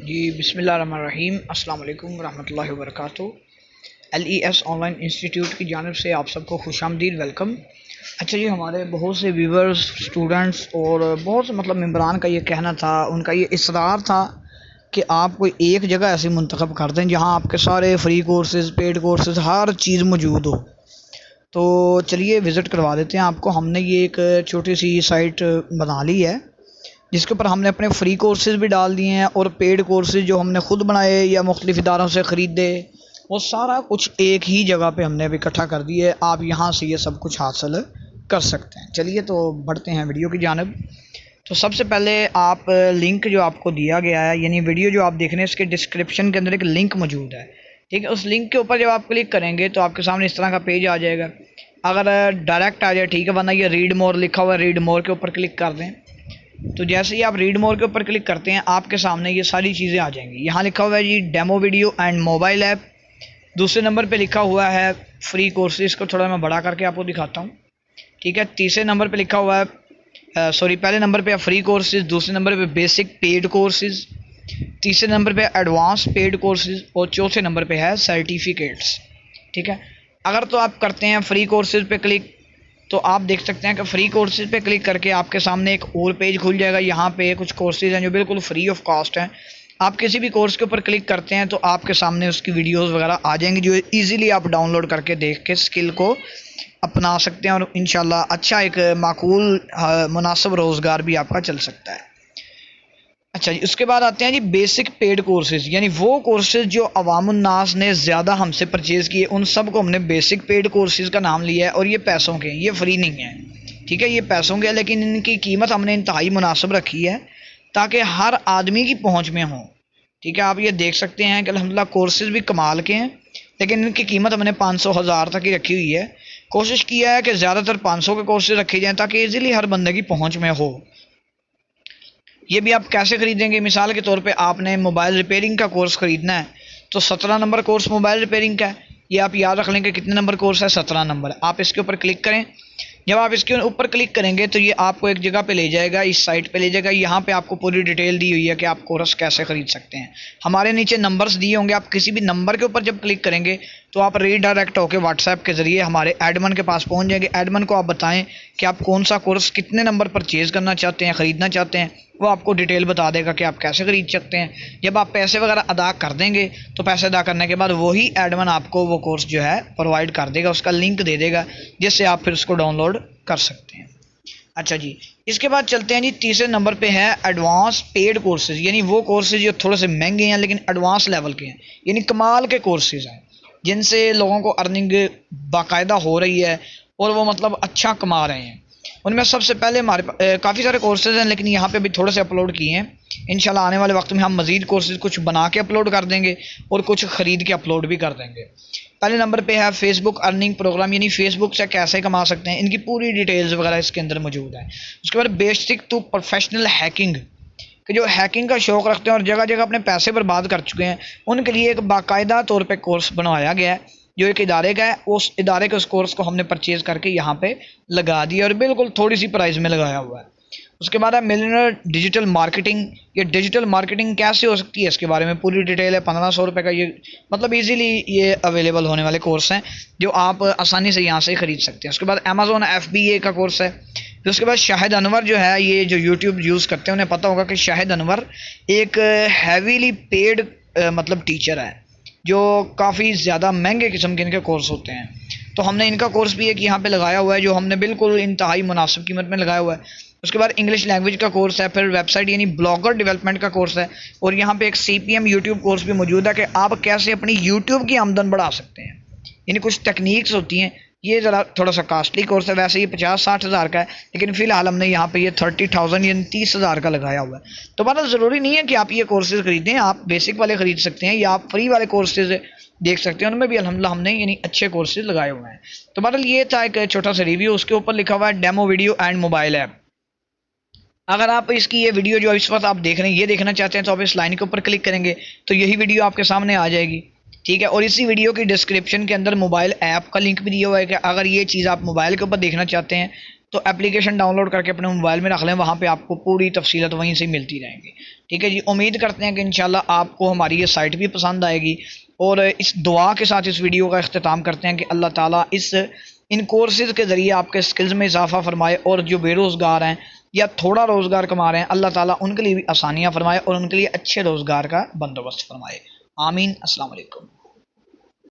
जी बिस्मिल्लाहिर्रहमानिर्रहीम अस्सलाम वालेकुम रहमतुल्लाहि व बरकातुहू। LES ऑनलाइन इंस्टीट्यूट की जानिब से आप सबको खुशामदीद वेलकम। अच्छा जी, हमारे बहुत से व्यूवर्स, स्टूडेंट्स और बहुत से मेंबरान का ये कहना था, उनका ये इसरार था कि आप कोई एक जगह ऐसी मुंतखब कर दें जहाँ आपके सारे फ्री कोर्सेज़, पेड कोर्सेज़, हर चीज़ मौजूद हो। तो चलिए विज़िट करवा देते हैं आपको। हमने ये एक छोटी सी साइट बना ली है जिसके ऊपर हमने अपने फ्री कोर्सेज़ भी डाल दिए हैं और पेड कोर्सेज़ जो हमने ख़ुद बनाए या मुख्तलिफ़ इदारों से ख़रीदे, वो सारा कुछ एक ही जगह पे हमने अभी इकट्ठा कर दिए। आप यहाँ से ये सब कुछ हासिल कर सकते हैं। चलिए तो बढ़ते हैं वीडियो की जानिब। तो सबसे पहले आप लिंक जो आपको दिया गया है, यानी वीडियो जो आप देख रहे हैं, इसके डिस्क्रिप्शन के अंदर एक लिंक मौजूद है। ठीक है, उस लिंक के ऊपर जब आप क्लिक करेंगे तो आपके सामने इस तरह का पेज आ जाएगा। अगर डायरेक्ट आ जाए ठीक है, वरना ये रीड मोर लिखा हुआ है, रीड मोर के ऊपर क्लिक कर दें। तो जैसे ही आप रीड मोर के ऊपर क्लिक करते हैं, आपके सामने ये सारी चीज़ें आ जाएंगी। यहाँ लिखा हुआ है जी demo video and mobile app. दूसरे नंबर पे लिखा हुआ है फ्री कोर्सेज़ को थोड़ा मैं बड़ा करके आपको दिखाता हूँ। ठीक है, तीसरे नंबर पे लिखा हुआ है पहले नंबर पे फ्री कोर्सेज़, दूसरे नंबर पे बेसिक पेड कोर्सेज़, तीसरे नंबर पे एडवांस पेड कोर्सेज़ और चौथे नंबर पे है सर्टिफिकेट्स। ठीक है, अगर तो आप करते हैं फ्री कोर्सेज़ पे क्लिक, तो आप देख सकते हैं कि फ्री कोर्सेज़ पे क्लिक करके आपके सामने एक और पेज खुल जाएगा। यहाँ पे कुछ कोर्सेज़ हैं जो बिल्कुल फ्री ऑफ कॉस्ट हैं। आप किसी भी कोर्स के ऊपर क्लिक करते हैं तो आपके सामने उसकी वीडियोस वगैरह आ जाएंगी जो इजीली आप डाउनलोड करके देख के स्किल को अपना सकते हैं और इंशाल्लाह अच्छा एक माकूल मुनासिब रोज़गार भी आपका चल सकता है। अच्छा जी, उसके बाद आते हैं जी बेसिक पेड कोर्सेज़, यानी वो कोर्सेज़ जो अवामुन्नास ने ज़्यादा हमसे परचेज़ किए, उन सब को हमने बेसिक पेड कोर्सेज़ का नाम लिया है। और ये पैसों के, ये फ्री नहीं है। ठीक है, ये पैसों के, लेकिन इनकी कीमत हमने इंतहाई मुनासिब रखी है ताकि हर आदमी की पहुँच में हो। ठीक है, आप ये देख सकते हैं कि अल्हम्दुलिल्लाह कोर्सेज़ भी कमाल के हैं, लेकिन इनकी कीमत हमने 500,000 तक ही रखी हुई है। कोशिश किया है कि ज़्यादातर 500 के कोर्सेज़ रखे जाएँ ताकि ईज़िली हर बंदे की पहुँच में हो। ये भी आप कैसे ख़रीदेंगे? मिसाल के तौर पे आपने मोबाइल रिपेयरिंग का कोर्स ख़रीदना है तो 17 नंबर कोर्स मोबाइल रिपेयरिंग का है। ये आप याद रख लें कि कितने नंबर कोर्स है, 17 नंबर। आप इसके ऊपर क्लिक करें। जब आप इसके ऊपर क्लिक करेंगे तो ये आपको एक जगह पे ले जाएगा, इस साइट पे ले जाएगा। यहाँ पे आपको पूरी डिटेल दी हुई है कि आप कोर्स कैसे ख़रीद सकते हैं। हमारे नीचे नंबर्स दिए होंगे, आप किसी भी नंबर के ऊपर जब क्लिक करेंगे तो आप रीडायरेक्ट होकर व्हाट्सएप के ज़रिए हमारे एडमिन के पास पहुँच जाएंगे। एडमिन को आप बताएं कि आप कौन सा कोर्स कितने नंबर परचेज़ करना चाहते हैं, ख़रीदना चाहते हैं, वो आपको डिटेल बता देगा कि आप कैसे ख़रीद सकते हैं। जब आप पैसे वगैरह अदा कर देंगे तो पैसे अदा करने के बाद वही एडमिन आपको वो कोर्स जो है प्रोवाइड कर देगा, उसका लिंक दे देगा जिससे आप फिर उसको डाउनलोड कर सकते हैं। अच्छा जी, इसके बाद चलते हैं जी तीसरे नंबर पे है एडवांस पेड कोर्सेज़, यानी वो कोर्सेज़ जो थोड़े से महंगे हैं लेकिन एडवांस लेवल के हैं, यानी कमाल के कोर्सेज़ हैं जिनसे लोगों को अर्निंग बाकायदा हो रही है और वो अच्छा कमा रहे हैं। उनमें सबसे पहले हमारे काफ़ी सारे कोर्सेज़ हैं, लेकिन यहाँ पे भी थोड़े से अपलोड किए हैं। इंशाल्लाह आने वाले वक्त में हम मज़ीद कोर्सेज़ कुछ बना के अपलोड कर देंगे और कुछ ख़रीद के अपलोड भी कर देंगे। पहले नंबर पे है फेसबुक अर्निंग प्रोग्राम, यानी फेसबुक से कैसे कमा सकते हैं, इनकी पूरी डिटेल्स वगैरह इसके अंदर मौजूद है। उसके बाद बेसिक टू प्रोफेशनल हैकिंग, कि जो हैकिंग का शौक़ रखते हैं और जगह जगह अपने पैसे बर्बाद कर चुके हैं, उनके लिए एक बाकायदा तौर पे कोर्स बनवाया गया है जो एक इदारे का है। उस इदारे के उस कोर्स को हमने परचेज़ करके यहाँ पे लगा दिया और बिल्कुल थोड़ी सी प्राइस में लगाया हुआ है। उसके बाद है मिलियनर डिजिटल मार्केटिंग। ये डिजिटल मार्केटिंग कैसे हो सकती है, इसके बारे में पूरी डिटेल है। 1500 रुपये का ये ईज़िली ये अवेलेबल होने वाले कोर्स हैं जो आप आसानी से यहाँ से ख़रीद सकते हैं। उसके बाद अमेज़ॉन FBA का कोर्स है। फिर उसके बाद शाहिद अनवर जो है, ये जो यूट्यूब यूज़ करते हैं उन्हें पता होगा कि शाहिद अनवर एक हैवीली पेड टीचर है, जो काफ़ी ज़्यादा महंगे किस्म के इनके कोर्स होते हैं। तो हमने इनका कोर्स भी एक यहाँ पे लगाया हुआ है जो हमने बिल्कुल इंतहाई मुनासिब कीमत में लगाया हुआ है। उसके बाद इंग्लिश लैंग्वेज का कोर्स है, फिर वेबसाइट यानी ब्लॉगर डेवलपमेंट का कोर्स है, और यहाँ पे एक CPM यूट्यूब कोर्स भी मौजूद है कि आप कैसे अपनी यूट्यूब की आमदन बढ़ा सकते हैं। यानी कुछ टेक्निक्स होती हैं। ये ज़रा थोड़ा सा कास्टली कोर्स है, वैसे ये 50-60 हज़ार का है, लेकिन फ़िलहाल हमने यहाँ पे ये 30,000 यानी 30,000 का लगाया हुआ है। तो मतलब ज़रूरी नहीं है कि आप ये कोर्सेज़ ख़रीदें, आप बेसिक वाले ख़रीद सकते हैं या आप फ्री वाले कोर्सेज़ देख सकते हैं, उनमें भी अल्हम्दुलिल्लाह हमने यानी अच्छे कोर्सेज़ लगाए हुए हैं। तो मतलब ये था एक छोटा सा रिव्यू। उसके ऊपर लिखा हुआ है demo video and mobile app. अगर आप इसकी ये वीडियो जो इस वक्त आप देख रहे हैं ये देखना चाहते हैं तो आप इस लाइन के ऊपर क्लिक करेंगे तो यही वीडियो आपके सामने आ जाएगी। ठीक है, और इसी वीडियो की डिस्क्रिप्शन के अंदर मोबाइल ऐप का लिंक भी दिया हुआ है कि अगर ये चीज़ आप मोबाइल के ऊपर देखना चाहते हैं तो एप्लीकेशन डाउनलोड करके अपने मोबाइल में रख लें, वहाँ पे आपको पूरी तफसीलात वहीं से मिलती रहेंगी। ठीक है जी, उम्मीद करते हैं कि इंशाल्लाह आपको हमारी ये साइट भी पसंद आएगी। और इस दुआ के साथ इस वीडियो का अख्तिताम करते हैं कि अल्लाह ताला इन कोर्सेज़ के ज़रिए आपके स्किल्स में इजाफा फरमाए, और जो बेरोज़गार हैं या थोड़ा रोज़गार कमा रहे हैं, अल्लाह ताला उनके लिए भी आसानियाँ फरमाए और उनके लिए अच्छे रोज़गार का बंदोबस्त फरमाए। आमीन। अस्सलाम वालेकुम।